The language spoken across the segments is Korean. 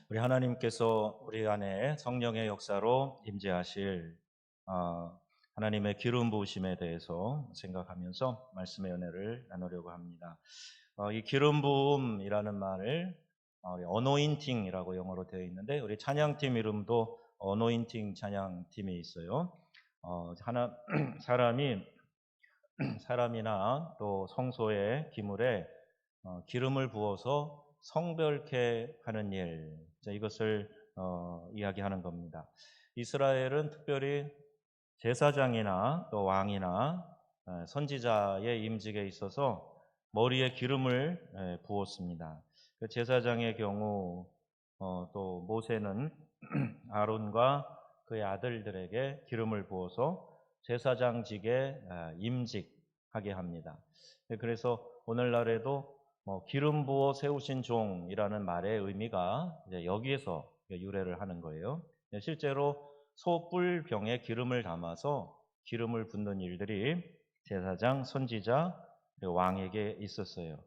우리 하나님께서 우리 안에 성령의 역사로 임재하실 하나님의 기름 부으심에 대해서 생각하면서 말씀의 은혜를 나누려고 합니다. 이 기름 부음이라는 말을 어노인팅이라고 영어로 되어 있는데 우리 찬양팀 이름도 어노인팅 찬양팀이 있어요. 하나 사람이 사람이나 또 성소의 기물에 기름을 부어서 성별케 하는 일, 이것을 이야기하는 겁니다. 이스라엘은 특별히 제사장이나 또 왕이나 선지자의 임직에 있어서 머리에 기름을 부었습니다. 그 제사장의 경우 또 모세는 아론과 그의 아들들에게 기름을 부어서 제사장직에 임직하게 합니다. 그래서 오늘날에도 기름 부어 세우신 종이라는 말의 의미가 이제 여기에서 유래를 하는 거예요. 실제로 소뿔병에 기름을 담아서 기름을 붓는 일들이 제사장, 선지자, 그리고 왕에게 있었어요.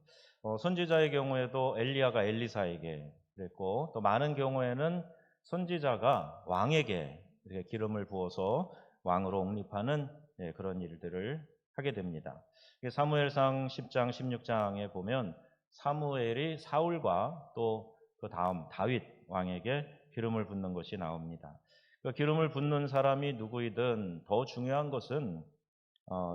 선지자의 경우에도 엘리야가 엘리사에게 그랬고, 또 많은 경우에는 선지자가 왕에게 이렇게 기름을 부어서 왕으로 옹립하는 그런 일들을 하게 됩니다. 사무엘상 10장, 16장에 보면 사무엘이 사울과 또 그 다음 다윗 왕에게 기름을 붓는 것이 나옵니다. 그 기름을 붓는 사람이 누구이든 더 중요한 것은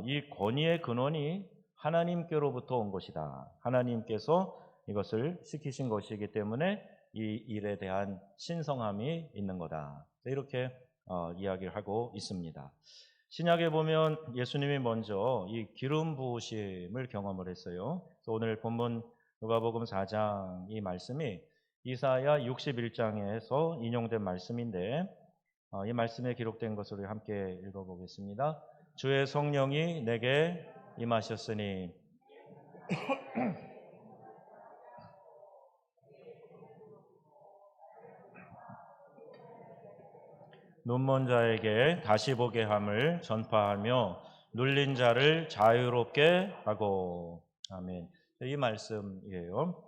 이 권위의 근원이 하나님께로부터 온 것이다. 하나님께서 이것을 시키신 것이기 때문에 이 일에 대한 신성함이 있는 거다. 이렇게 이야기를 하고 있습니다. 신약에 보면 예수님이 먼저 이 기름 부으심을 경험을 했어요. 그래서 오늘 본문 누가복음 4장 이 말씀이 이사야 61장에서 인용된 말씀인데 이 말씀에 기록된 것을 우리 함께 읽어보겠습니다. 주의 성령이 내게 임하셨으니 눈먼 자에게 다시 보게 함을 전파하며 눌린 자를 자유롭게 하고. 아멘. 이 말씀이에요.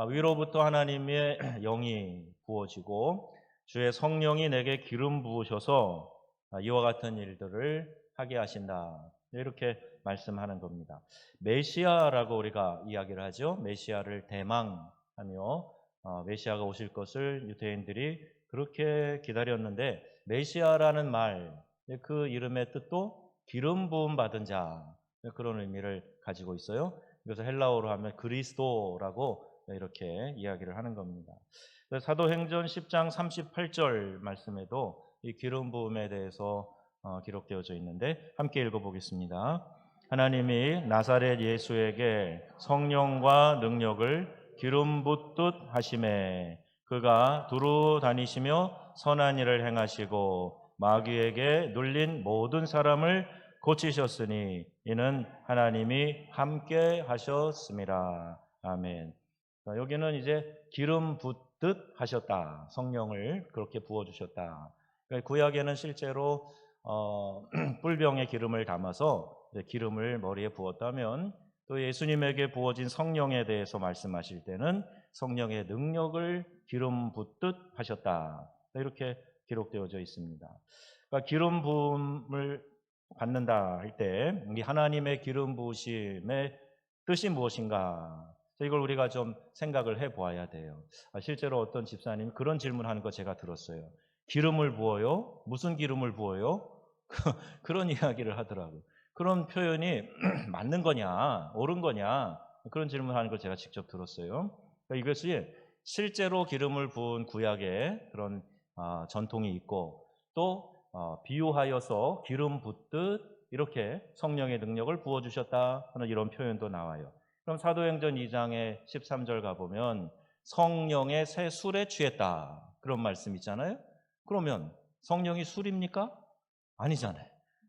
위로부터 하나님의 영이 부어지고 주의 성령이 내게 기름 부으셔서 이와 같은 일들을 하게 하신다. 이렇게 말씀하는 겁니다. 메시아라고 우리가 이야기를 하죠. 메시아를 대망하며 메시아가 오실 것을 유대인들이 그렇게 기다렸는데 메시아라는 말, 그 이름의 뜻도 기름 부음 받은 자, 그런 의미를 가지고 있어요. 그래서 헬라어로 하면 그리스도라고 이렇게 이야기를 하는 겁니다. 사도행전 10장 38절 말씀에도 이 기름 부음에 대해서 기록되어져 있는데 함께 읽어보겠습니다. 하나님이 나사렛 예수에게 성령과 능력을 기름 붓듯 하심에 그가 두루 다니시며 선한 일을 행하시고 마귀에게 눌린 모든 사람을 고치셨으니 이는 하나님이 함께 하셨습니다. 아멘. 여기는 이제 기름 붓듯 하셨다. 성령을 그렇게 부어주셨다. 구약에는 실제로 뿔병에 기름을 담아서 기름을 머리에 부었다면 또 예수님에게 부어진 성령에 대해서 말씀하실 때는 성령의 능력을 기름 붓듯 하셨다. 이렇게 기록되어져 있습니다. 그러니까 기름 부음을 받는다 할 때 이 하나님의 기름 부으심의 뜻이 무엇인가? 이걸 우리가 좀 생각을 해보아야 돼요. 실제로 어떤 집사님이 그런 질문하는 거 제가 들었어요. 기름을 부어요? 무슨 기름을 부어요? 그런 이야기를 하더라고요. 그런 표현이 맞는 거냐, 옳은 거냐, 그런 질문하는 걸 제가 직접 들었어요. 그러니까 이것이 실제로 기름을 부은 구약의 그런 전통이 있고 또 비유하여서 기름 붓듯 이렇게 성령의 능력을 부어주셨다 하는 이런 표현도 나와요. 그럼 사도행전 2장의 13절 가보면 성령의 새 술에 취했다 그런 말씀 있잖아요. 그러면 성령이 술입니까? 아니잖아요.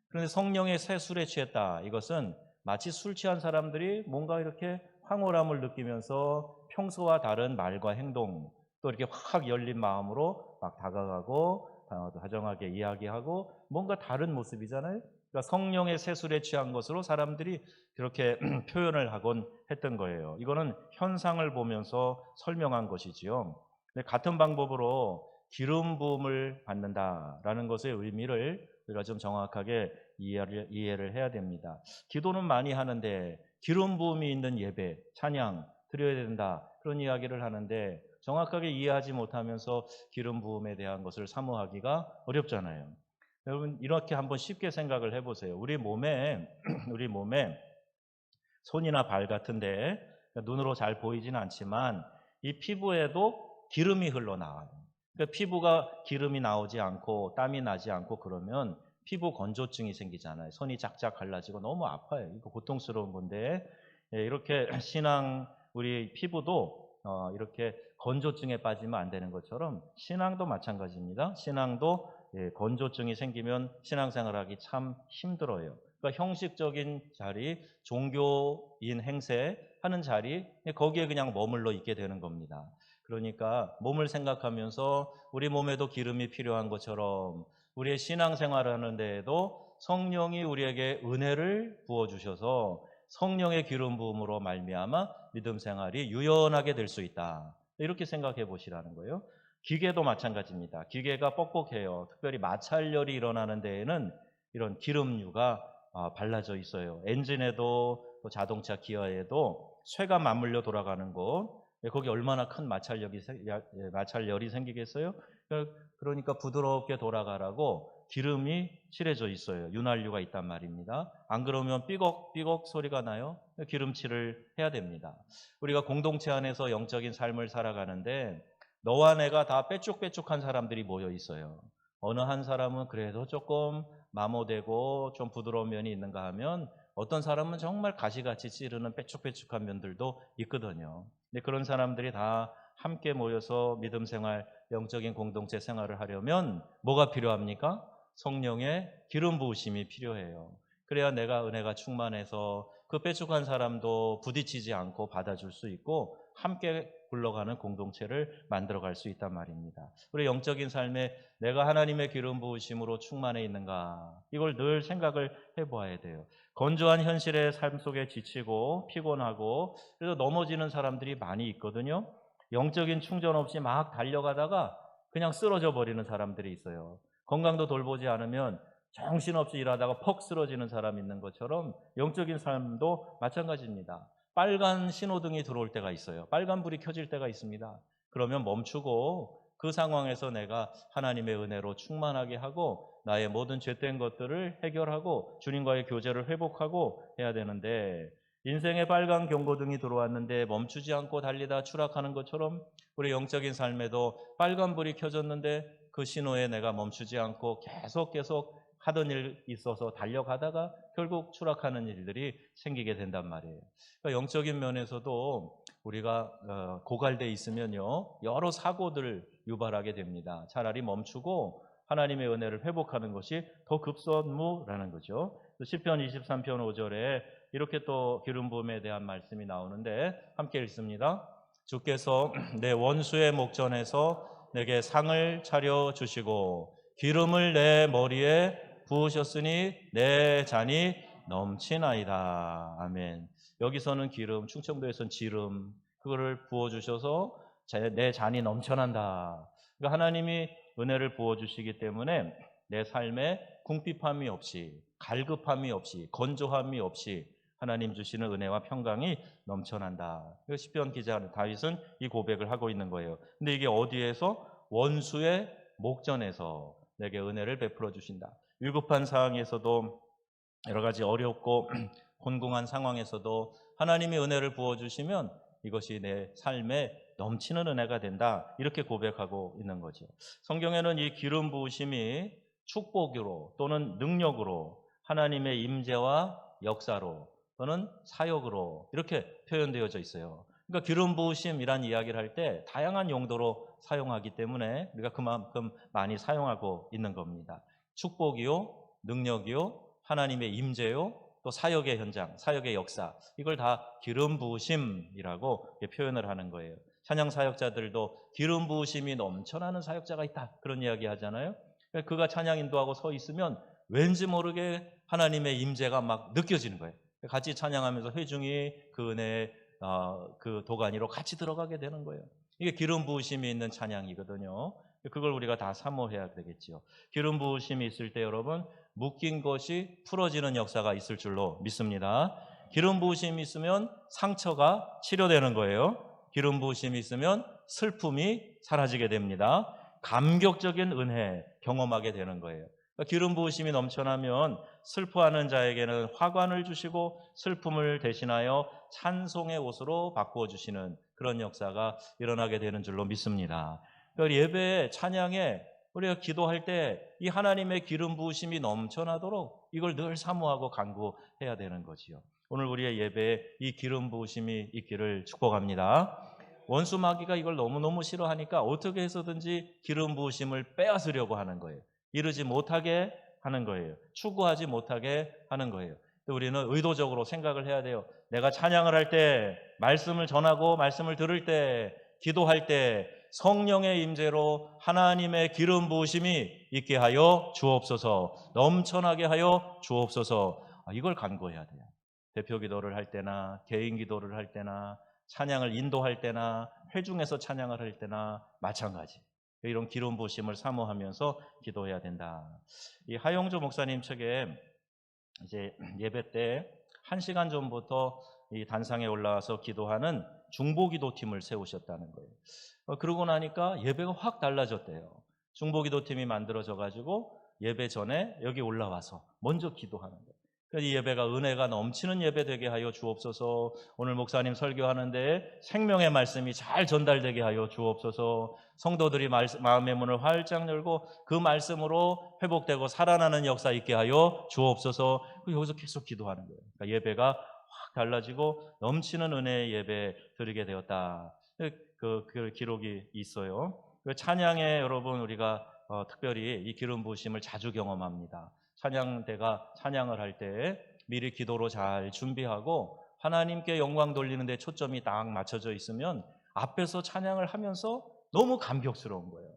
그런데 성령의 새 술에 취했다. 이것은 마치 술 취한 사람들이 뭔가 이렇게 황홀함을 느끼면서 평소와 다른 말과 행동, 또 이렇게 확 열린 마음으로 막 다가가고 다정하게 이야기하고 뭔가 다른 모습이잖아요. 그러니까 성령의 새 술에 취한 것으로 사람들이 그렇게 표현을 하곤 했던 거예요. 이거는 현상을 보면서 설명한 것이지요. 근데 같은 방법으로 기름 부음을 받는다라는 것의 의미를 우리가 좀 정확하게 이해를 해야 됩니다. 기도는 많이 하는데 기름 부음이 있는 예배, 찬양 드려야 된다, 그런 이야기를 하는데 정확하게 이해하지 못하면서 기름 부음에 대한 것을 사모하기가 어렵잖아요. 여러분, 이렇게 한번 쉽게 생각을 해보세요. 우리 몸에 우리 몸에 손이나 발 같은데 눈으로 잘 보이지는 않지만 이 피부에도 기름이 흘러나와요. 그러니까 피부가 기름이 나오지 않고 땀이 나지 않고 그러면 피부 건조증이 생기잖아요. 손이 짝짝 갈라지고 너무 아파요. 이거 고통스러운 건데, 이렇게 신앙 우리 피부도 이렇게 건조증에 빠지면 안 되는 것처럼 신앙도 마찬가지입니다. 신앙도 건조증이 생기면 신앙생활하기 참 힘들어요. 그러니까 형식적인 자리, 종교인 행세 하는 자리, 거기에 그냥 머물러 있게 되는 겁니다. 그러니까 몸을 생각하면서 우리 몸에도 기름이 필요한 것처럼 우리의 신앙생활을 하는 데에도 성령이 우리에게 은혜를 부어주셔서 성령의 기름 부음으로 말미암아 믿음 생활이 유연하게 될 수 있다. 이렇게 생각해 보시라는 거예요. 기계도 마찬가지입니다. 기계가 뻑뻑해요. 특별히 마찰열이 일어나는 데에는 이런 기름류가 발라져 있어요. 엔진에도 또 자동차 기어에도 쇠가 맞물려 돌아가는 곳, 거기 얼마나 큰 마찰열이 생기겠어요? 그러니까 부드럽게 돌아가라고 기름이 칠해져 있어요. 윤활유가 있단 말입니다. 안 그러면 삐걱삐걱 소리가 나요. 기름칠을 해야 됩니다. 우리가 공동체 안에서 영적인 삶을 살아가는데 너와 내가 다 빼쭉빼쭉한 사람들이 모여 있어요. 어느 한 사람은 그래도 조금 마모되고 좀 부드러운 면이 있는가 하면 어떤 사람은 정말 가시같이 찌르는 빼쭉빼쭉한 면들도 있거든요. 근데 그런 사람들이 다 함께 모여서 믿음 생활, 영적인 공동체 생활을 하려면 뭐가 필요합니까? 성령의 기름 부으심이 필요해요. 그래야 내가 은혜가 충만해서 그 빼쭉한 사람도 부딪히지 않고 받아줄 수 있고 함께 굴러가는 공동체를 만들어갈 수 있단 말입니다. 우리 영적인 삶에 내가 하나님의 기름 부으심으로 충만해 있는가, 이걸 늘 생각을 해보아야 돼요. 건조한 현실의 삶 속에 지치고 피곤하고 그래서 넘어지는 사람들이 많이 있거든요. 영적인 충전 없이 막 달려가다가 그냥 쓰러져 버리는 사람들이 있어요. 건강도 돌보지 않으면 정신없이 일하다가 퍽 쓰러지는 사람 있는 것처럼 영적인 삶도 마찬가지입니다. 빨간 신호등이 들어올 때가 있어요. 빨간불이 켜질 때가 있습니다. 그러면 멈추고 그 상황에서 내가 하나님의 은혜로 충만하게 하고 나의 모든 죄된 것들을 해결하고 주님과의 교제를 회복하고 해야 되는데, 인생의 빨간 경고등이 들어왔는데 멈추지 않고 달리다 추락하는 것처럼 우리 영적인 삶에도 빨간불이 켜졌는데 그 신호에 내가 멈추지 않고 계속 하던 일 있어서 달려가다가 결국 추락하는 일들이 생기게 된단 말이에요. 그러니까 영적인 면에서도 우리가 고갈돼 있으면요, 여러 사고들을 유발하게 됩니다. 차라리 멈추고 하나님의 은혜를 회복하는 것이 더 급선무라는 거죠. 시편 23편 5절에 이렇게 또 기름 부음에 대한 말씀이 나오는데 함께 읽습니다. 주께서 내 원수의 목전에서 내게 상을 차려 주시고 기름을 내 머리에 부으셨으니 내 잔이 넘치나이다. 아멘. 여기서는 기름, 충청도에서는 지름, 그거를 부어주셔서 내 잔이 넘쳐난다. 그러니까 하나님이 은혜를 부어주시기 때문에 내 삶에 궁핍함이 없이, 갈급함이 없이, 건조함이 없이 하나님 주시는 은혜와 평강이 넘쳐난다. 시편 기자 다윗은 이 고백을 하고 있는 거예요. 근데 이게 어디에서? 원수의 목전에서 내게 은혜를 베풀어 주신다. 위급한 상황에서도, 여러 가지 어렵고 곤궁한 상황에서도 하나님의 은혜를 부어주시면 이것이 내 삶에 넘치는 은혜가 된다, 이렇게 고백하고 있는 거죠. 성경에는 이 기름 부으심이 축복으로 또는 능력으로, 하나님의 임재와 역사로 또는 사역으로 이렇게 표현되어져 있어요. 그러니까 기름 부으심이란 이야기를 할 때 다양한 용도로 사용하기 때문에 우리가 그만큼 많이 사용하고 있는 겁니다. 축복이요, 능력이요, 하나님의 임재요, 또 사역의 현장, 사역의 역사, 이걸 다 기름 부으심이라고 표현을 하는 거예요. 찬양 사역자들도 기름 부으심이 넘쳐나는 사역자가 있다, 그런 이야기 하잖아요. 그가 찬양 인도하고 서 있으면 왠지 모르게 하나님의 임재가 막 느껴지는 거예요. 같이 찬양하면서 회중이 그 은혜의 그 도가니로 같이 들어가게 되는 거예요. 이게 기름 부으심이 있는 찬양이거든요. 그걸 우리가 다 사모해야 되겠지요. 기름 부으심이 있을 때 여러분 묶인 것이 풀어지는 역사가 있을 줄로 믿습니다. 기름 부으심이 있으면 상처가 치료되는 거예요. 기름 부으심이 있으면 슬픔이 사라지게 됩니다. 감격적인 은혜 경험하게 되는 거예요. 그러니까 기름 부으심이 넘쳐나면 슬퍼하는 자에게는 화관을 주시고 슬픔을 대신하여 찬송의 옷으로 바꾸어 주시는 그런 역사가 일어나게 되는 줄로 믿습니다. 그러니까 예배 찬양에 우리가 기도할 때 이 하나님의 기름 부으심이 넘쳐나도록 이걸 늘 사모하고 간구해야 되는 거지요. 오늘 우리의 예배에 이 기름 부으심이 있기를 축복합니다. 원수 마귀가 이걸 너무너무 싫어하니까 어떻게 해서든지 기름 부으심을 빼앗으려고 하는 거예요. 이루지 못하게 하는 거예요. 추구하지 못하게 하는 거예요. 우리는 의도적으로 생각을 해야 돼요. 내가 찬양을 할 때, 말씀을 전하고 말씀을 들을 때, 기도할 때 성령의 임재로 하나님의 기름 부으심이 있게 하여 주옵소서, 넘쳐나게 하여 주옵소서. 이걸 간구해야 돼요. 대표 기도를 할 때나 개인 기도를 할 때나 찬양을 인도할 때나 회중에서 찬양을 할 때나 마찬가지. 이런 기름 부으심을 사모하면서 기도해야 된다. 이 하용조 목사님 책에 이제 예배 때 1시간 전부터 이 단상에 올라와서 기도하는 중보기도팀을 세우셨다는 거예요. 그러고 나니까 예배가 확 달라졌대요. 중보기도팀이 만들어져 가지고 예배 전에 여기 올라와서 먼저 기도하는 거예요. 이 예배가 은혜가 넘치는 예배 되게 하여 주옵소서. 오늘 목사님 설교하는데 생명의 말씀이 잘 전달되게 하여 주옵소서. 성도들이 마음의 문을 활짝 열고 그 말씀으로 회복되고 살아나는 역사 있게 하여 주옵소서. 여기서 계속 기도하는 거예요. 그러니까 예배가 확 달라지고 넘치는 은혜의 예배 드리게 되었다. 그 기록이 있어요. 찬양에 여러분 우리가 특별히 이 기름 부으심을 자주 경험합니다. 찬양대가 찬양을 할 때 미리 기도로 잘 준비하고 하나님께 영광 돌리는 데 초점이 딱 맞춰져 있으면 앞에서 찬양을 하면서 너무 감격스러운 거예요.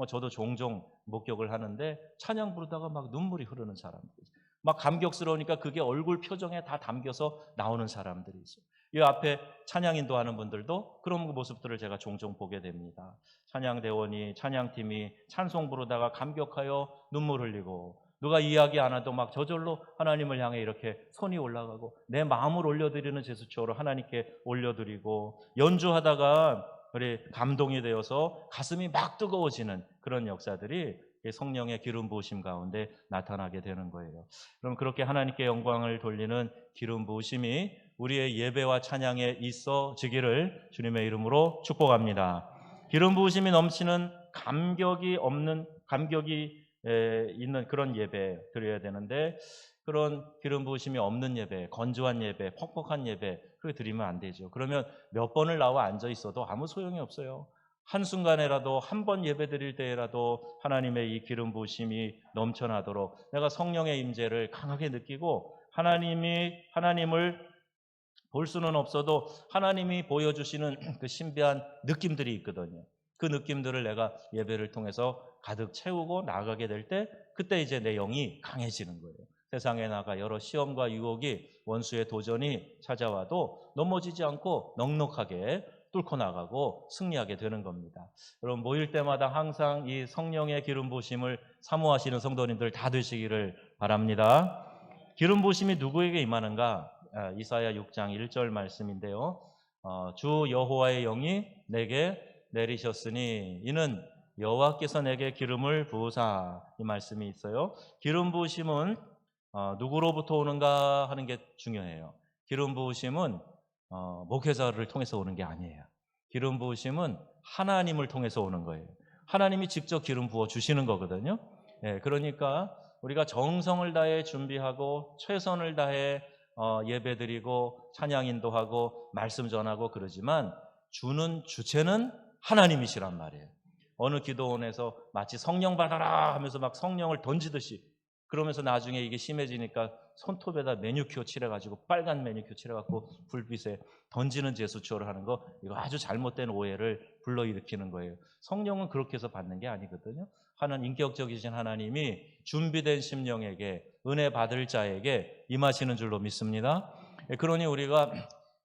저도 종종 목격을 하는데 찬양 부르다가 막 눈물이 흐르는 사람들이 있어요. 막 감격스러우니까 그게 얼굴 표정에 다 담겨서 나오는 사람들이 있어요. 이 앞에 찬양 인도하는 분들도 그런 모습들을 제가 종종 보게 됩니다. 찬양대원이 찬양팀이 찬송 부르다가 감격하여 눈물 흘리고 누가 이야기 안 해도 막 저절로 하나님을 향해 이렇게 손이 올라가고 내 마음을 올려드리는 제스처로 하나님께 올려드리고 연주하다가 우리 감동이 되어서 가슴이 막 뜨거워지는 그런 역사들이 성령의 기름 부으심 가운데 나타나게 되는 거예요. 그럼 그렇게 하나님께 영광을 돌리는 기름 부으심이 우리의 예배와 찬양에 있어지기를 주님의 이름으로 축복합니다. 기름 부으심이 넘치는 감격이 있는 그런 예배 드려야 되는데 그런 기름 부으심이 없는 예배, 건조한 예배, 퍽퍽한 예배 그렇게 드리면 안 되죠. 그러면 몇 번을 나와 앉아 있어도 아무 소용이 없어요. 한순간에라도 한 번 예배 드릴 때라도 하나님의 이 기름 부으심이 넘쳐나도록 내가 성령의 임재를 강하게 느끼고 하나님을 볼 수는 없어도 하나님이 보여주시는 그 신비한 느낌들이 있거든요. 그 느낌들을 내가 예배를 통해서 가득 채우고 나가게 될 때 그때 이제 내 영이 강해지는 거예요. 세상에 나가 여러 시험과 유혹이 원수의 도전이 찾아와도 넘어지지 않고 넉넉하게 뚫고 나가고 승리하게 되는 겁니다. 여러분 모일 때마다 항상 이 성령의 기름 부으심을 사모하시는 성도님들 다 되시기를 바랍니다. 기름 부으심이 누구에게 임하는가? 이사야 6장 1절 말씀인데요. 주 여호와의 영이 내게 내리셨으니 이는 여호와께서 내게 기름을 부으사, 이 말씀이 있어요. 기름 부으심은 누구로부터 오는가 하는 게 중요해요. 기름 부으심은 목회자를 통해서 오는 게 아니에요. 기름 부으심은 하나님을 통해서 오는 거예요. 하나님이 직접 기름 부어 주시는 거거든요. 그러니까 우리가 정성을 다해 준비하고 최선을 다해 예배드리고 찬양 인도하고 말씀 전하고 그러지만 주는 주체는 하나님이시란 말이에요. 어느 기도원에서 마치 성령 받아라 하면서 막 성령을 던지듯이 그러면서 나중에 이게 심해지니까 손톱에다 매니큐어 칠해가지고 빨간 매니큐어 칠해갖고 불빛에 던지는 제스처를 하는 거, 이거 아주 잘못된 오해를 불러일으키는 거예요. 성령은 그렇게 해서 받는 게 아니거든요. 인격적이신 하나님이 준비된 심령에게 은혜 받을 자에게 임하시는 줄로 믿습니다. 그러니 우리가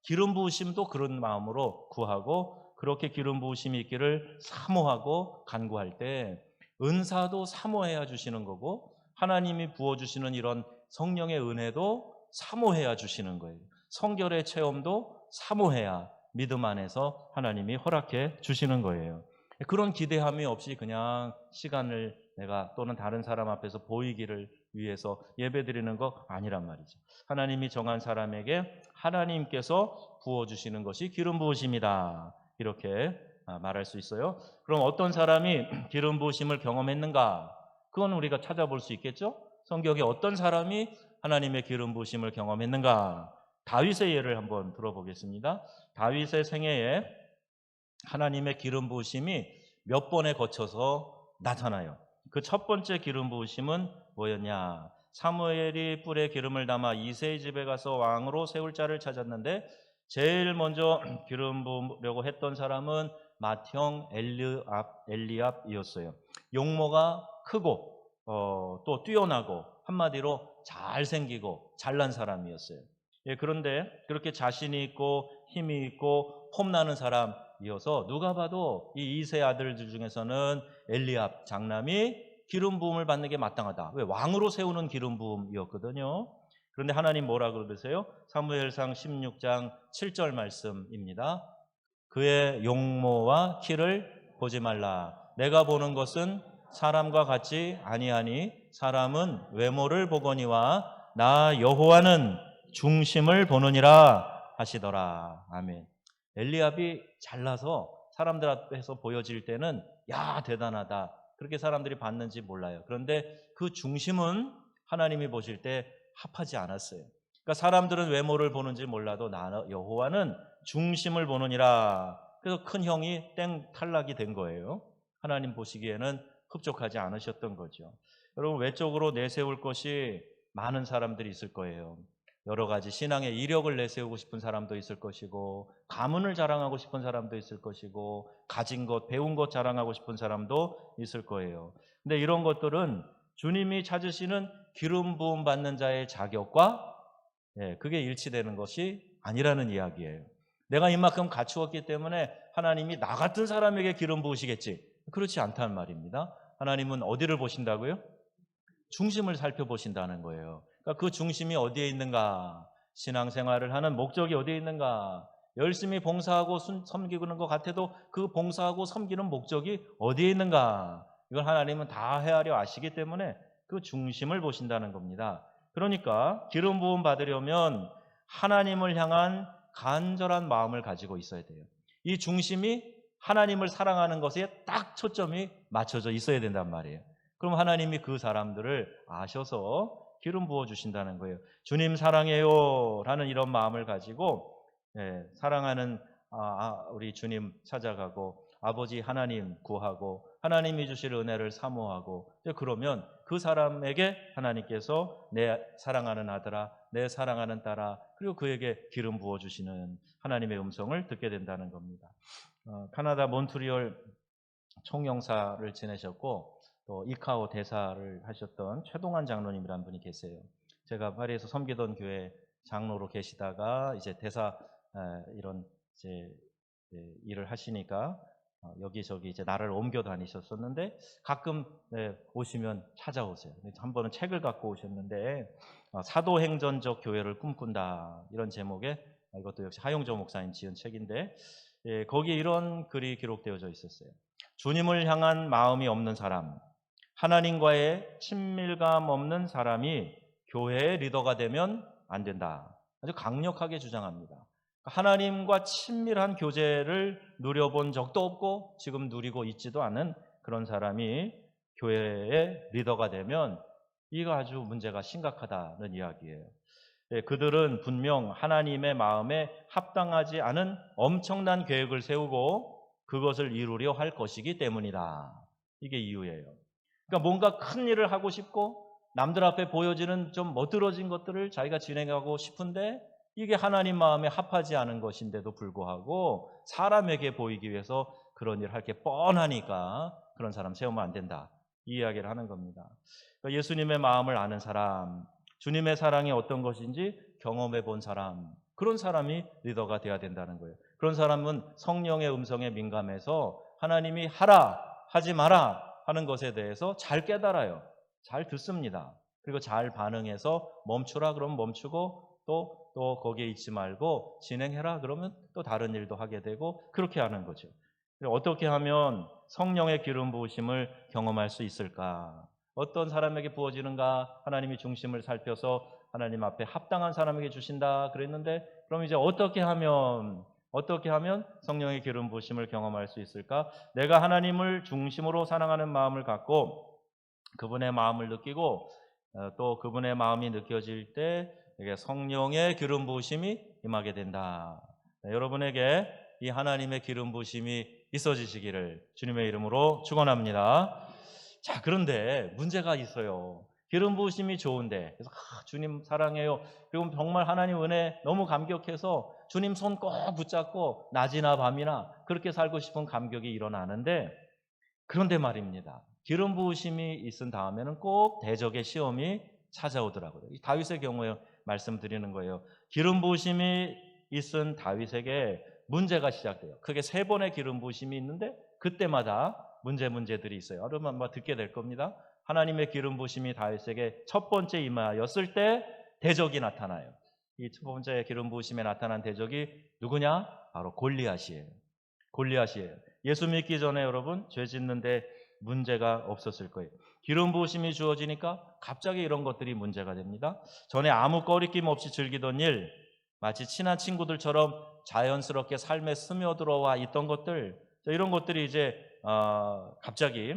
기름 부으심도 그런 마음으로 구하고 그렇게 기름 부으심이 있기를 사모하고 간구할 때 은사도 사모해야 주시는 거고 하나님이 부어주시는 이런 성령의 은혜도 사모해야 주시는 거예요. 성결의 체험도 사모해야 믿음 안에서 하나님이 허락해 주시는 거예요. 그런 기대함이 없이 그냥 시간을 내가 또는 다른 사람 앞에서 보이기를 위해서 예배드리는 거 아니란 말이죠. 하나님이 정한 사람에게 하나님께서 부어주시는 것이 기름 부으심이다. 이렇게 말할 수 있어요. 그럼 어떤 사람이 기름 부으심을 경험했는가? 그건 우리가 찾아볼 수 있겠죠? 성경에 어떤 사람이 하나님의 기름 부으심을 경험했는가? 다윗의 예를 한번 들어보겠습니다. 다윗의 생애에 하나님의 기름 부으심이 몇 번에 거쳐서 나타나요. 그 첫 번째 기름 부으심은 뭐였냐? 사무엘이 뿔에 기름을 담아 이새의 집에 가서 왕으로 세울 자를 찾았는데 제일 먼저 기름 부으려고 했던 사람은 맏형 엘리압이었어요. 용모가 크고 또 뛰어나고 한마디로 잘생기고 잘난 사람이었어요. 예, 그런데 그렇게 자신이 있고 힘이 있고 폼나는 사람이어서 누가 봐도 이 이세 아들들 중에서는 엘리압 장남이 기름 부음을 받는 게 마땅하다. 왜? 왕으로 세우는 기름 부음이었거든요. 그런데 하나님 뭐라 그러세요? 사무엘상 16장 7절 말씀입니다. 그의 용모와 키를 보지 말라. 내가 보는 것은 사람과 같지 아니하니 사람은 외모를 보거니와 나 여호와는 중심을 보느니라 하시더라. 아멘. 엘리압이 잘나서 사람들 앞에서 보여질 때는 야 대단하다. 그렇게 사람들이 봤는지 몰라요. 그런데 그 중심은 하나님이 보실 때 합하지 않았어요. 그러니까 사람들은 외모를 보는지 몰라도 나 여호와는 중심을 보느니라. 그래서 큰 형이 탈락이 된 거예요. 하나님 보시기에는 흡족하지 않으셨던 거죠. 여러분 외적으로 내세울 것이 많은 사람들이 있을 거예요. 여러 가지 신앙의 이력을 내세우고 싶은 사람도 있을 것이고 가문을 자랑하고 싶은 사람도 있을 것이고 가진 것, 배운 것 자랑하고 싶은 사람도 있을 거예요. 근데 이런 것들은 주님이 찾으시는 기름 부음 받는 자의 자격과 그게 일치되는 것이 아니라는 이야기예요. 내가 이만큼 갖추었기 때문에 하나님이 나 같은 사람에게 기름 부으시겠지. 그렇지 않다는 말입니다. 하나님은 어디를 보신다고요? 중심을 살펴보신다는 거예요. 그러니까 그 중심이 어디에 있는가? 신앙생활을 하는 목적이 어디에 있는가? 열심히 봉사하고 섬기는 것 같아도 그 봉사하고 섬기는 목적이 어디에 있는가? 이걸 하나님은 다 헤아려 아시기 때문에 그 중심을 보신다는 겁니다. 그러니까 기름 부음 받으려면 하나님을 향한 간절한 마음을 가지고 있어야 돼요. 이 중심이 하나님을 사랑하는 것에 딱 초점이 맞춰져 있어야 된단 말이에요. 그럼 하나님이 그 사람들을 아셔서 기름 부어주신다는 거예요. 주님 사랑해요 라는 이런 마음을 가지고 사랑하는 우리 주님 찾아가고 아버지 하나님 구하고 하나님이 주실 은혜를 사모하고 그러면 그 사람에게 하나님께서 내 사랑하는 아들아 내 사랑하는 딸아 그리고 그에게 기름 부어주시는 하나님의 음성을 듣게 된다는 겁니다. 캐나다 몬트리올 총영사를 지내셨고 또 이카오 대사를 하셨던 최동환 장로님이라는 분이 계세요. 제가 파리에서 섬기던 교회 장로로 계시다가 이제 대사 이런 이제 일을 하시니까 여기저기 이제 나라를 옮겨 다니셨었는데 가끔 오시면 찾아오세요. 한 번은 책을 갖고 오셨는데 사도행전적 교회를 꿈꾼다 이런 제목의 이것도 역시 하용조 목사님 지은 책인데 거기에 이런 글이 기록되어져 있었어요. 주님을 향한 마음이 없는 사람, 하나님과의 친밀감 없는 사람이 교회의 리더가 되면 안 된다. 아주 강력하게 주장합니다. 하나님과 친밀한 교제를 누려본 적도 없고 지금 누리고 있지도 않은 그런 사람이 교회의 리더가 되면 이거 아주 문제가 심각하다는 이야기예요. 그들은 분명 하나님의 마음에 합당하지 않은 엄청난 계획을 세우고 그것을 이루려 할 것이기 때문이다. 이게 이유예요. 그러니까 뭔가 큰 일을 하고 싶고 남들 앞에 보여지는 좀 멋들어진 것들을 자기가 진행하고 싶은데 이게 하나님 마음에 합하지 않은 것인데도 불구하고 사람에게 보이기 위해서 그런 일을 할 게 뻔하니까 그런 사람 세우면 안 된다. 이 이야기를 하는 겁니다. 그러니까 예수님의 마음을 아는 사람, 주님의 사랑이 어떤 것인지 경험해 본 사람, 그런 사람이 리더가 돼야 된다는 거예요. 그런 사람은 성령의 음성에 민감해서 하나님이 하라, 하지 마라 하는 것에 대해서 잘 깨달아요. 잘 듣습니다. 그리고 잘 반응해서 멈추라 그러면 멈추고 또 거기에 있지 말고 진행해라 그러면 또 다른 일도 하게 되고 그렇게 하는 거죠. 어떻게 하면 성령의 기름 부으심을 경험할 수 있을까? 어떤 사람에게 부어지는가? 하나님이 중심을 살펴서 하나님 앞에 합당한 사람에게 주신다 그랬는데 그럼 이제 어떻게 하면 성령의 기름 부으심을 경험할 수 있을까? 내가 하나님을 중심으로 사랑하는 마음을 갖고 그분의 마음을 느끼고 또 그분의 마음이 느껴질 때 이게 성령의 기름 부으심이 임하게 된다. 여러분에게 이 하나님의 기름 부으심이 있어지시기를 주님의 이름으로 축원합니다. 자, 그런데 문제가 있어요. 기름 부으심이 좋은데 그래서 주님 사랑해요. 그리고 정말 하나님 은혜 너무 감격해서 주님 손 꼭 붙잡고 낮이나 밤이나 그렇게 살고 싶은 감격이 일어나는데 그런데 말입니다. 기름 부으심이 있은 다음에는 꼭 대적의 시험이 찾아오더라고요. 다윗의 경우에 말씀드리는 거예요. 기름 부으심이 있은 다윗에게 문제가 시작돼요. 크게 3번의 기름 부으심이 있는데 그때마다 문제들이 있어요. 여러분 아마 듣게 될 겁니다. 하나님의 기름 부으심이 다윗에게 첫 번째 임하였을 때 대적이 나타나요. 이 첫 번째 기름 부으심에 나타난 대적이 누구냐? 바로 골리앗이에요. 예수 믿기 전에 여러분 죄 짓는데 문제가 없었을 거예요. 기름 부으심이 주어지니까 갑자기 이런 것들이 문제가 됩니다. 전에 아무 꺼리낌 없이 즐기던 일, 마치 친한 친구들처럼 자연스럽게 삶에 스며들어와 있던 것들, 이런 것들이 이제 갑자기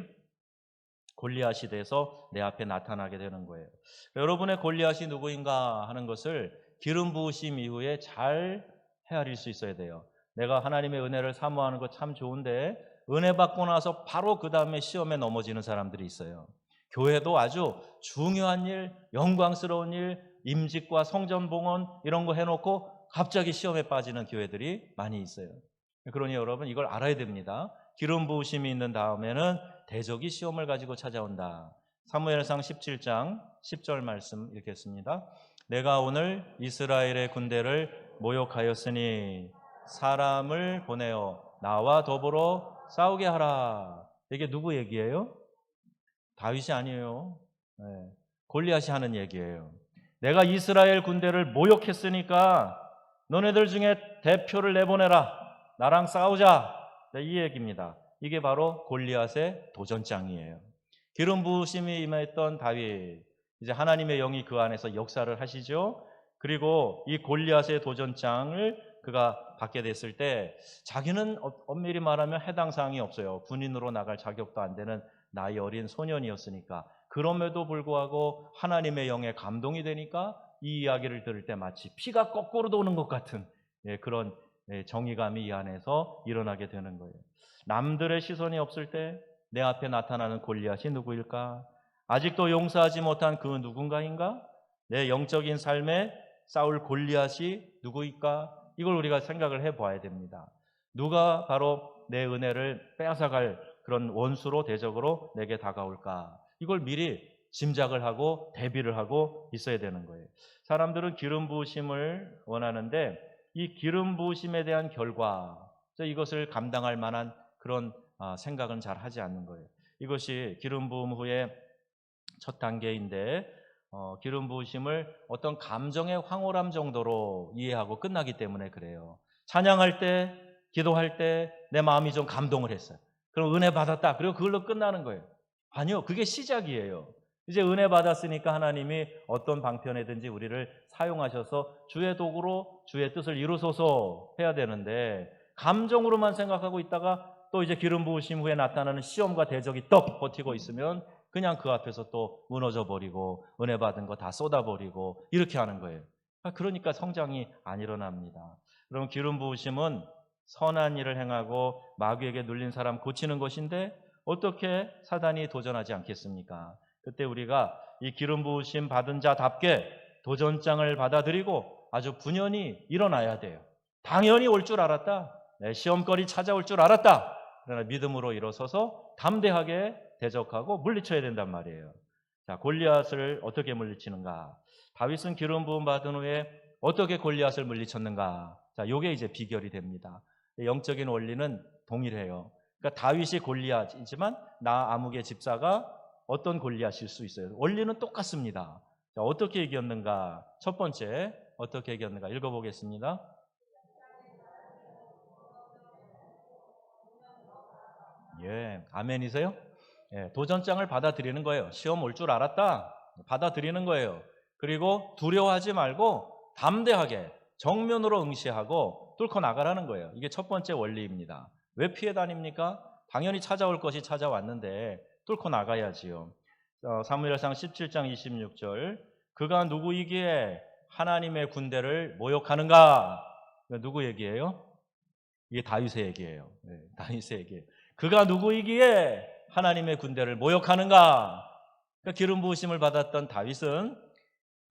골리앗이 돼서 내 앞에 나타나게 되는 거예요. 여러분의 골리앗이 누구인가 하는 것을 기름 부으심 이후에 잘 헤아릴 수 있어야 돼요. 내가 하나님의 은혜를 사모하는 거 참 좋은데 은혜 받고 나서 바로 그 다음에 시험에 넘어지는 사람들이 있어요. 교회도 아주 중요한 일, 영광스러운 일, 임직과 성전봉헌 이런 거 해놓고 갑자기 시험에 빠지는 교회들이 많이 있어요. 그러니 여러분 이걸 알아야 됩니다. 기름 부으심이 있는 다음에는 대적이 시험을 가지고 찾아온다. 사무엘상 17장 10절 말씀 읽겠습니다. 내가 오늘 이스라엘의 군대를 모욕하였으니 사람을 보내어 나와 더불어 싸우게 하라. 이게 누구 얘기예요? 다윗이 아니에요. 네. 골리앗이 하는 얘기예요. 내가 이스라엘 군대를 모욕했으니까 너네들 중에 대표를 내보내라. 나랑 싸우자. 네, 이 얘기입니다. 이게 바로 골리앗의 도전장이에요. 기름 부으심이 임했던 다윗, 이제 하나님의 영이 그 안에서 역사를 하시죠. 그리고 이 골리앗의 도전장을 그가 받게 됐을 때 자기는 엄밀히 말하면 해당 사항이 없어요. 군인으로 나갈 자격도 안 되는 나이 어린 소년이었으니까. 그럼에도 불구하고 하나님의 영에 감동이 되니까 이 이야기를 들을 때 마치 피가 거꾸로 도는 것 같은 그런 정의감이 이 안에서 일어나게 되는 거예요. 남들의 시선이 없을 때 내 앞에 나타나는 골리앗이 누구일까? 아직도 용서하지 못한 그 누군가인가? 내 영적인 삶에 싸울 골리앗이 누구일까? 이걸 우리가 생각을 해봐야 됩니다. 누가 바로 내 은혜를 빼앗아갈 그런 원수로 대적으로 내게 다가올까? 이걸 미리 짐작을 하고 대비를 하고 있어야 되는 거예요. 사람들은 기름 부으심을 원하는데 이 기름 부으심에 대한 결과, 이것을 감당할 만한 그런 생각은 잘 하지 않는 거예요. 이것이 기름 부음 후에 첫 단계인데 기름 부으심을 어떤 감정의 황홀함 정도로 이해하고 끝나기 때문에 그래요. 찬양할 때, 기도할 때 내 마음이 좀 감동을 했어요. 그럼 은혜 받았다. 그리고 그걸로 끝나는 거예요. 아니요, 그게 시작이에요. 이제 은혜 받았으니까 하나님이 어떤 방편이든지 우리를 사용하셔서 주의 도구로 주의 뜻을 이루소서 해야 되는데 감정으로만 생각하고 있다가 또 이제 기름 부으심 후에 나타나는 시험과 대적이 떡 버티고 있으면 그냥 그 앞에서 또 무너져 버리고 은혜 받은 거 다 쏟아버리고 이렇게 하는 거예요. 그러니까 성장이 안 일어납니다. 그럼 기름 부으심은 선한 일을 행하고 마귀에게 눌린 사람 고치는 것인데 어떻게 사단이 도전하지 않겠습니까? 그때 우리가 이 기름 부으심 받은 자답게 도전장을 받아들이고 아주 분연히 일어나야 돼요. 당연히 올 줄 알았다. 시험거리 찾아올 줄 알았다. 그러나 믿음으로 일어서서 담대하게 대적하고 물리쳐야 된단 말이에요. 자, 골리앗을 어떻게 물리치는가? 다윗은 기름 부음 받은 후에 어떻게 골리앗을 물리쳤는가? 자, 요게 이제 비결이 됩니다. 영적인 원리는 동일해요. 그러니까 다윗이 골리앗이지만 나 아무개 집사가 어떤 골리앗일 수 있어요. 원리는 똑같습니다. 자, 어떻게 이겼는가? 첫 번째 어떻게 이겼는가 읽어보겠습니다. 예, 아멘이세요? 예, 도전장을 받아들이는 거예요. 시험 올 줄 알았다. 받아들이는 거예요. 그리고 두려워하지 말고 담대하게 정면으로 응시하고 뚫고 나가라는 거예요. 이게 첫 번째 원리입니다. 왜 피해 다닙니까? 당연히 찾아올 것이 찾아왔는데 뚫고 나가야지요. 사무엘상 17장 26절 그가 누구이기에 하나님의 군대를 모욕하는가? 누구 얘기예요? 이게 다윗의 얘기예요. 네, 다윗의 얘기예요. 그가 누구이기에 하나님의 군대를 모욕하는가? 그러니까 기름 부으심을 받았던 다윗은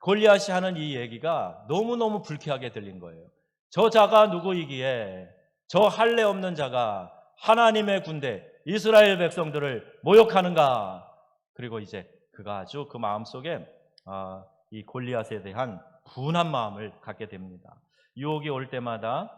골리앗이 하는 이 얘기가 너무너무 불쾌하게 들린 거예요. 저 자가 누구이기에 저 할례 없는 자가 하나님의 군대 이스라엘 백성들을 모욕하는가? 그리고 이제 그가 아주 그 마음속에 이 골리앗에 대한 분한 마음을 갖게 됩니다. 유혹이 올 때마다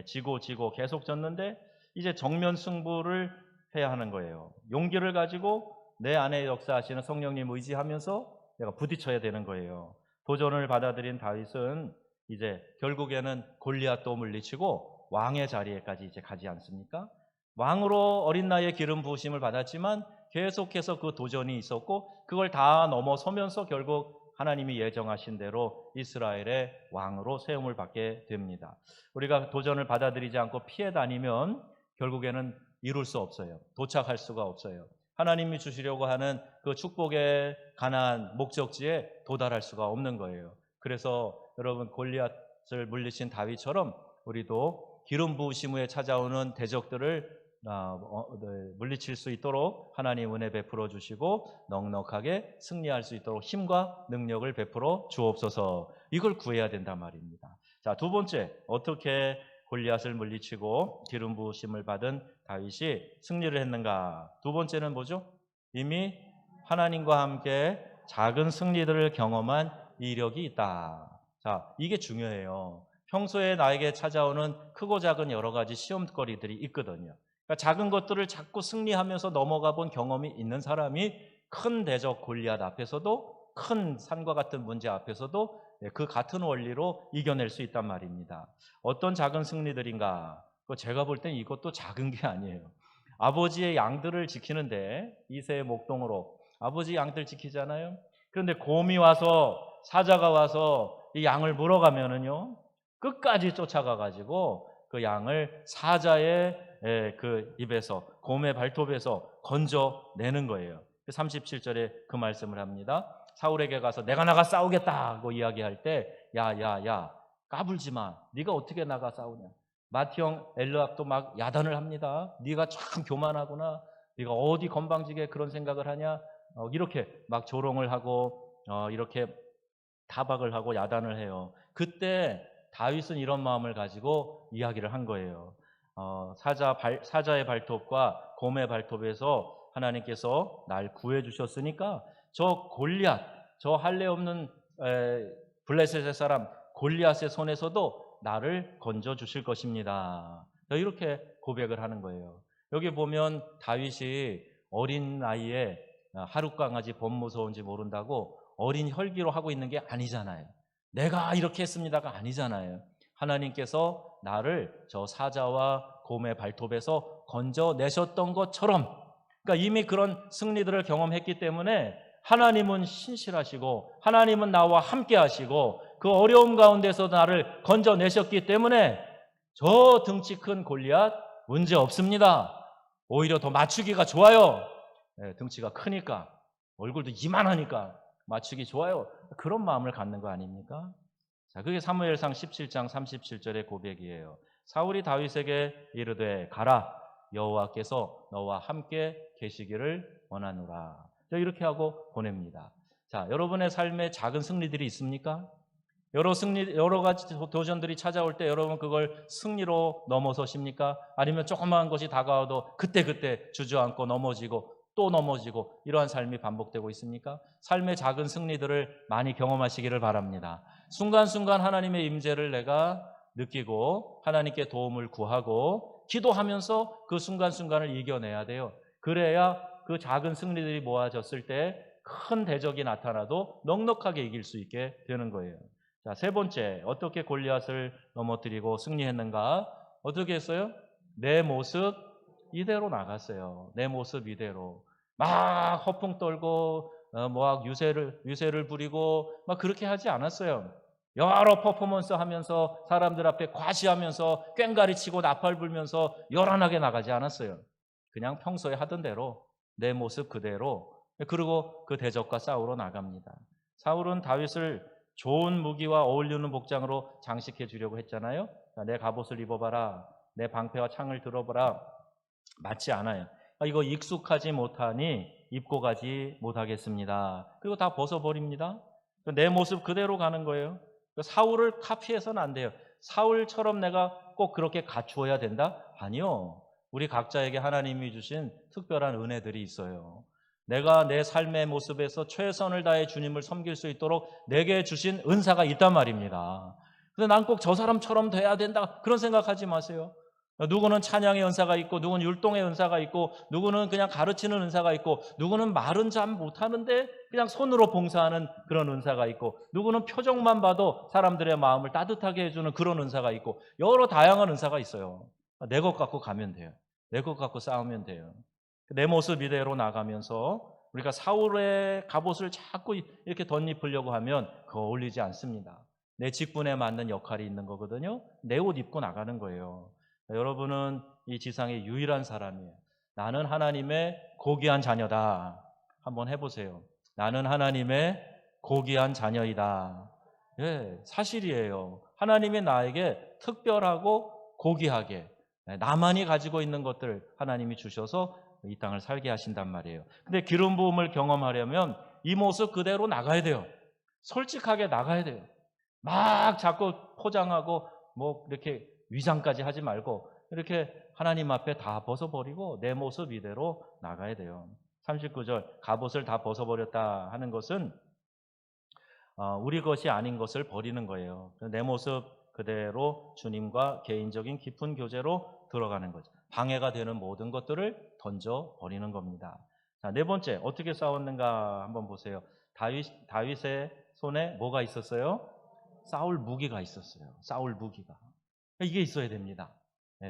지고 계속 졌는데 이제 정면 승부를 해야 하는 거예요. 용기를 가지고 내 안에 역사하시는 성령님 의지하면서 내가 부딪혀야 되는 거예요. 도전을 받아들인 다윗은 이제 결국에는 골리앗도 물리치고 왕의 자리에까지 이제 가지 않습니까? 왕으로 어린 나이에 기름 부으심을 받았지만 계속해서 그 도전이 있었고 그걸 다 넘어서면서 결국 하나님이 예정하신 대로 이스라엘의 왕으로 세움을 받게 됩니다. 우리가 도전을 받아들이지 않고 피해 다니면 결국에는 이룰 수 없어요. 도착할 수가 없어요. 하나님이 주시려고 하는 그 축복의 가나안 목적지에 도달할 수가 없는 거예요. 그래서 여러분 골리앗을 물리친 다윗처럼 우리도 기름 부으심 후에 찾아오는 대적들을 물리칠 수 있도록 하나님 은혜 베풀어 주시고 넉넉하게 승리할 수 있도록 힘과 능력을 베풀어 주옵소서. 이걸 구해야 된단 말입니다. 자, 두 번째 어떻게 골리앗을 물리치고 기름 부으심을 받은 다윗이 승리를 했는가? 두 번째는 뭐죠? 이미 하나님과 함께 작은 승리들을 경험한 이력이 있다. 자, 이게 중요해요. 평소에 나에게 찾아오는 크고 작은 여러 가지 시험거리들이 있거든요. 그러니까 작은 것들을 자꾸 승리하면서 넘어가 본 경험이 있는 사람이 큰 대적 골리앗 앞에서도 큰 산과 같은 문제 앞에서도 그 같은 원리로 이겨낼 수 있단 말입니다. 어떤 작은 승리들인가? 제가 볼 땐 이것도 작은 게 아니에요. 아버지의 양들을 지키는데 이새의 목동으로 아버지 양들 지키잖아요. 그런데 곰이 와서 사자가 와서 이 양을 물어가면은요 끝까지 쫓아가 가지고 그 양을 사자의 그 입에서 곰의 발톱에서 건져내는 거예요. 37절에 그 말씀을 합니다. 사울에게 가서 내가 나가 싸우겠다고 이야기할 때 야 까불지 마. 네가 어떻게 나가 싸우냐. 마티형 엘르압도 막 야단을 합니다. 네가 참 교만하구나. 네가 어디 건방지게 그런 생각을 하냐. 이렇게 막 조롱을 하고 이렇게 타박을 하고 야단을 해요. 그때 다윗은 이런 마음을 가지고 이야기를 한 거예요. 사자의 발톱과 곰의 발톱에서 하나님께서 날 구해 주셨으니까 저 골리앗, 저 할례 없는 블레셋의 사람 골리앗의 손에서도 나를 건져 주실 것입니다. 이렇게 고백을 하는 거예요. 여기 보면 다윗이 어린 나이에 하룻강아지 범 무서운지 모른다고 어린 혈기로 하고 있는 게 아니잖아요. 내가 이렇게 했습니다가 아니잖아요. 하나님께서 나를 저 사자와 곰의 발톱에서 건져내셨던 것처럼, 그러니까 이미 그런 승리들을 경험했기 때문에 하나님은 신실하시고 하나님은 나와 함께 하시고 그 어려움 가운데서 나를 건져내셨기 때문에 저 등치 큰 골리앗 문제 없습니다. 오히려 더 맞추기가 좋아요. 등치가 크니까 얼굴도 이만하니까 맞추기 좋아요. 그런 마음을 갖는 거 아닙니까? 자, 그게 사무엘상 17장 37절의 고백이에요. 사울이 다윗에게 이르되 가라 여호와께서 너와 함께 계시기를 원하노라. 이렇게 하고 보냅니다. 자, 여러분의 삶에 작은 승리들이 있습니까? 여러 가지 도전들이 찾아올 때 여러분 그걸 승리로 넘어서십니까? 아니면 조그마한 것이 다가와도 그때 주저앉고 넘어지고 또 넘어지고 이러한 삶이 반복되고 있습니까? 삶의 작은 승리들을 많이 경험하시기를 바랍니다. 순간순간 하나님의 임재를 내가 느끼고 하나님께 도움을 구하고 기도하면서 그 순간순간을 이겨내야 돼요. 그래야 그 작은 승리들이 모아졌을 때 큰 대적이 나타나도 넉넉하게 이길 수 있게 되는 거예요. 자, 세 번째, 어떻게 골리앗을 넘어뜨리고 승리했는가? 어떻게 했어요? 내 모습 이대로 나갔어요. 내 모습 이대로. 막 허풍 떨고 막 유세를 부리고 막 그렇게 하지 않았어요. 여러 퍼포먼스 하면서 사람들 앞에 과시하면서 꽹가리 치고 나팔 불면서 요란하게 나가지 않았어요. 그냥 평소에 하던 대로 내 모습 그대로. 그리고 그 대적과 싸우러 나갑니다. 사울은 다윗을 좋은 무기와 어울리는 복장으로 장식해 주려고 했잖아요. 내 갑옷을 입어봐라. 내 방패와 창을 들어보라. 맞지 않아요. 이거 익숙하지 못하니 입고 가지 못하겠습니다. 그리고 다 벗어버립니다. 내 모습 그대로 가는 거예요. 사울을 카피해서는 안 돼요. 사울처럼 내가 꼭 그렇게 갖추어야 된다? 아니요. 우리 각자에게 하나님이 주신 특별한 은혜들이 있어요. 내가 내 삶의 모습에서 최선을 다해 주님을 섬길 수 있도록 내게 주신 은사가 있단 말입니다. 근데 난 꼭 저 사람처럼 돼야 된다 그런 생각하지 마세요. 누구는 찬양의 은사가 있고 누구는 율동의 은사가 있고 누구는 그냥 가르치는 은사가 있고 누구는 말은 잘 못하는데 그냥 손으로 봉사하는 그런 은사가 있고 누구는 표정만 봐도 사람들의 마음을 따뜻하게 해주는 그런 은사가 있고 여러 다양한 은사가 있어요. 내 것 갖고 가면 돼요. 내 것 갖고 싸우면 돼요. 내 모습 이대로 나가면서 우리가 사울의 갑옷을 자꾸 이렇게 덧입으려고 하면 그거 어울리지 않습니다. 내 직분에 맞는 역할이 있는 거거든요. 내 옷 입고 나가는 거예요. 여러분은 이 지상의 유일한 사람이에요. 나는 하나님의 고귀한 자녀다. 한번 해보세요. 나는 하나님의 고귀한 자녀이다. 예, 사실이에요. 하나님이 나에게 특별하고 고귀하게 나만이 가지고 있는 것들 하나님이 주셔서 이 땅을 살게 하신단 말이에요. 근데 기름 부음을 경험하려면 이 모습 그대로 나가야 돼요. 솔직하게 나가야 돼요. 막 자꾸 포장하고 뭐 이렇게 위장까지 하지 말고 이렇게 하나님 앞에 다 벗어버리고 내 모습 이대로 나가야 돼요. 39절 갑옷을 다 벗어버렸다 하는 것은 우리 것이 아닌 것을 버리는 거예요. 내 모습 그대로 주님과 개인적인 깊은 교제로 들어가는 거죠. 방해가 되는 모든 것들을 던져버리는 겁니다. 자, 네 번째 어떻게 싸웠는가 한번 보세요. 다윗의 손에 뭐가 있었어요? 싸울 무기가 있었어요. 싸울 무기가. 이게 있어야 됩니다.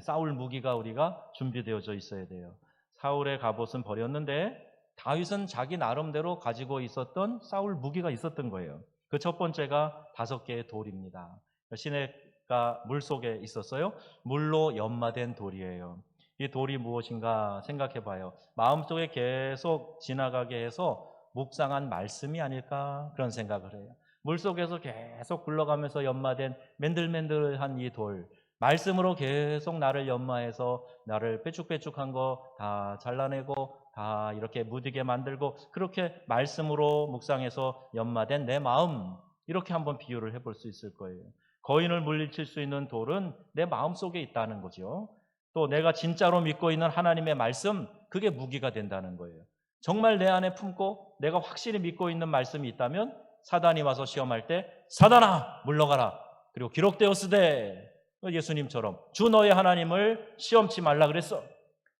싸울 무기가 우리가 준비되어져 있어야 돼요. 사울의 갑옷은 버렸는데 다윗은 자기 나름대로 가지고 있었던 싸울 무기가 있었던 거예요. 그 첫 번째가 5개의 돌입니다. 시내가 물속에 있었어요. 물로 연마된 돌이에요. 이 돌이 무엇인가 생각해 봐요. 마음속에 계속 지나가게 해서 묵상한 말씀이 아닐까 그런 생각을 해요. 물속에서 계속 굴러가면서 연마된 맨들맨들한 이 돌, 말씀으로 계속 나를 연마해서 나를 빼쭉빼쭉한 거 다 잘라내고 다 이렇게 무디게 만들고 그렇게 말씀으로 묵상해서 연마된 내 마음, 이렇게 한번 비유를 해볼 수 있을 거예요. 거인을 물리칠 수 있는 돌은 내 마음속에 있다는 거죠. 또 내가 진짜로 믿고 있는 하나님의 말씀, 그게 무기가 된다는 거예요. 정말 내 안에 품고 내가 확실히 믿고 있는 말씀이 있다면 사단이 와서 시험할 때 사단아 물러가라. 그리고 기록되었으되 예수님처럼 주 너의 하나님을 시험치 말라 그랬어.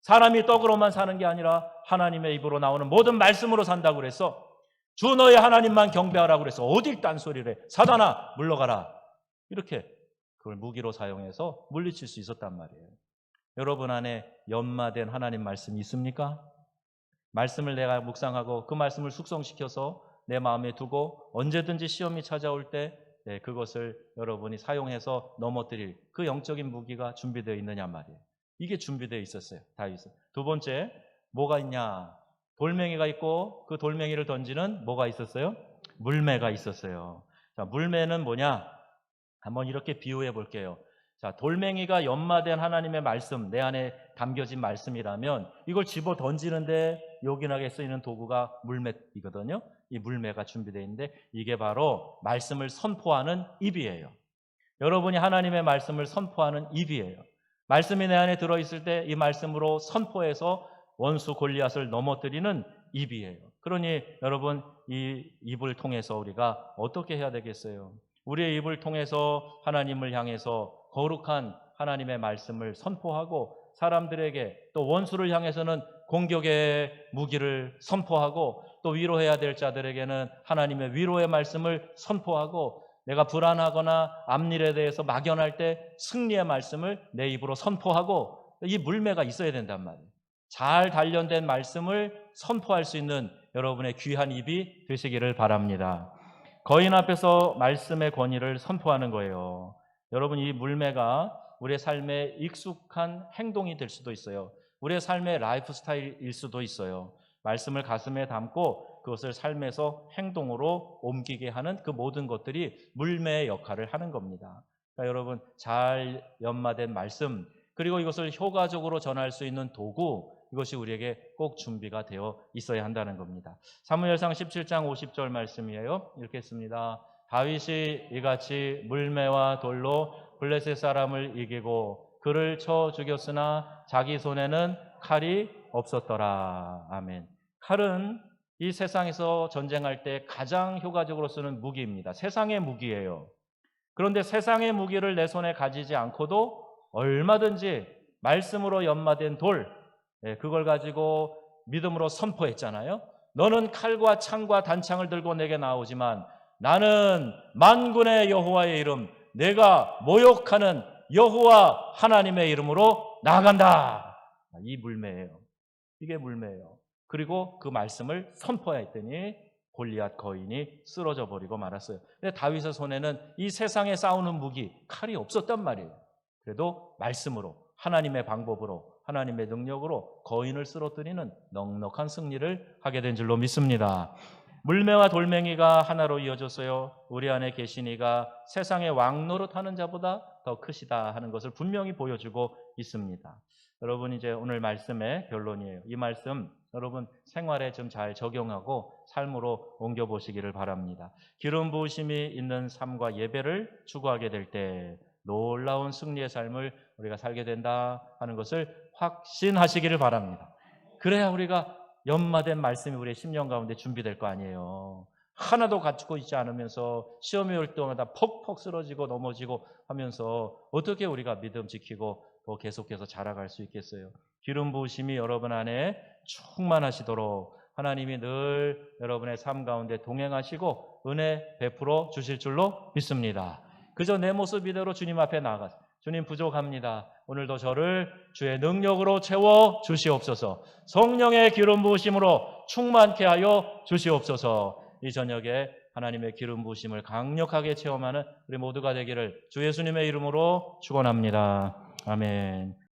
사람이 떡으로만 사는 게 아니라 하나님의 입으로 나오는 모든 말씀으로 산다고 그랬어. 주 너의 하나님만 경배하라고 그랬어. 어딜 딴소리를 해. 사단아 물러가라. 이렇게 그걸 무기로 사용해서 물리칠 수 있었단 말이에요. 여러분 안에 연마된 하나님 말씀이 있습니까? 말씀을 내가 묵상하고 그 말씀을 숙성시켜서 내 마음에 두고 언제든지 시험이 찾아올 때 그것을 여러분이 사용해서 넘어뜨릴 그 영적인 무기가 준비되어 있느냐 말이에요. 이게 준비되어 있었어요. 다윗은. 두 번째 뭐가 있냐? 돌멩이가 있고 그 돌멩이를 던지는 뭐가 있었어요? 물매가 있었어요. 자, 물매는 뭐냐? 한번 이렇게 비유해 볼게요. 자, 돌멩이가 연마된 하나님의 말씀, 내 안에 담겨진 말씀이라면 이걸 집어 던지는데 요긴하게 쓰이는 도구가 물매이거든요. 이 물매가 준비되어 있는데 이게 바로 말씀을 선포하는 입이에요. 여러분이 하나님의 말씀을 선포하는 입이에요. 말씀이 내 안에 들어있을 때 이 말씀으로 선포해서 원수 골리앗을 넘어뜨리는 입이에요. 그러니 여러분 이 입을 통해서 우리가 어떻게 해야 되겠어요? 우리의 입을 통해서 하나님을 향해서 거룩한 하나님의 말씀을 선포하고 사람들에게 또 원수를 향해서는 공격의 무기를 선포하고 또 위로해야 될 자들에게는 하나님의 위로의 말씀을 선포하고 내가 불안하거나 앞일에 대해서 막연할 때 승리의 말씀을 내 입으로 선포하고 이 물매가 있어야 된단 말이에요. 잘 단련된 말씀을 선포할 수 있는 여러분의 귀한 입이 되시기를 바랍니다. 거인 앞에서 말씀의 권위를 선포하는 거예요. 여러분, 이 물매가 우리의 삶에 익숙한 행동이 될 수도 있어요. 우리의 삶의 라이프 스타일일 수도 있어요. 말씀을 가슴에 담고 그것을 삶에서 행동으로 옮기게 하는 그 모든 것들이 물매의 역할을 하는 겁니다. 그러니까 여러분, 잘 연마된 말씀, 그리고 이것을 효과적으로 전할 수 있는 도구, 이것이 우리에게 꼭 준비가 되어 있어야 한다는 겁니다. 사무엘상 17장 50절 말씀이에요. 읽겠습니다. 다윗이 이같이 물매와 돌로 블레셋 사람을 이기고 그를 쳐 죽였으나 자기 손에는 칼이 없었더라. 아멘. 칼은 이 세상에서 전쟁할 때 가장 효과적으로 쓰는 무기입니다. 세상의 무기예요. 그런데 세상의 무기를 내 손에 가지지 않고도 얼마든지 말씀으로 연마된 돌, 그걸 가지고 믿음으로 선포했잖아요. 너는 칼과 창과 단창을 들고 내게 나오지만 나는 만군의 여호와의 이름, 내가 모욕하는 여호와 하나님의 이름으로 나아간다. 이 물매예요. 이게 물매예요. 그리고 그 말씀을 선포했더니 골리앗 거인이 쓰러져 버리고 말았어요. 근데 다윗의 손에는 이 세상에 싸우는 무기, 칼이 없었단 말이에요. 그래도 말씀으로, 하나님의 방법으로, 하나님의 능력으로 거인을 쓰러뜨리는 넉넉한 승리를 하게 된 줄로 믿습니다. 물매와 돌멩이가 하나로 이어졌어요. 우리 안에 계신 이가 세상의 왕노릇하는 자보다 더 크시다 하는 것을 분명히 보여주고 있습니다. 여러분, 이제 오늘 말씀의 결론이에요. 이 말씀 여러분 생활에 좀 잘 적용하고 삶으로 옮겨보시기를 바랍니다. 기름 부으심이 있는 삶과 예배를 추구하게 될 때 놀라운 승리의 삶을 우리가 살게 된다 하는 것을 확신하시기를 바랍니다. 그래야 우리가 연마된 말씀이 우리의 심령 가운데 준비될 거 아니에요. 하나도 갖추고 있지 않으면서 시험이 올 때마다 퍽퍽 쓰러지고 넘어지고 하면서 어떻게 우리가 믿음 지키고 또 계속해서 자라갈 수 있겠어요. 기름 부으심이 여러분 안에 충만하시도록 하나님이 늘 여러분의 삶 가운데 동행하시고 은혜 베풀어 주실 줄로 믿습니다. 그저 내 모습 이대로 주님 앞에 나아가서 주님 부족합니다. 오늘도 저를 주의 능력으로 채워 주시옵소서. 성령의 기름 부으심으로 충만케 하여 주시옵소서. 이 저녁에 하나님의 기름 부으심을 강력하게 체험하는 우리 모두가 되기를 주 예수님의 이름으로 축원합니다. 아멘.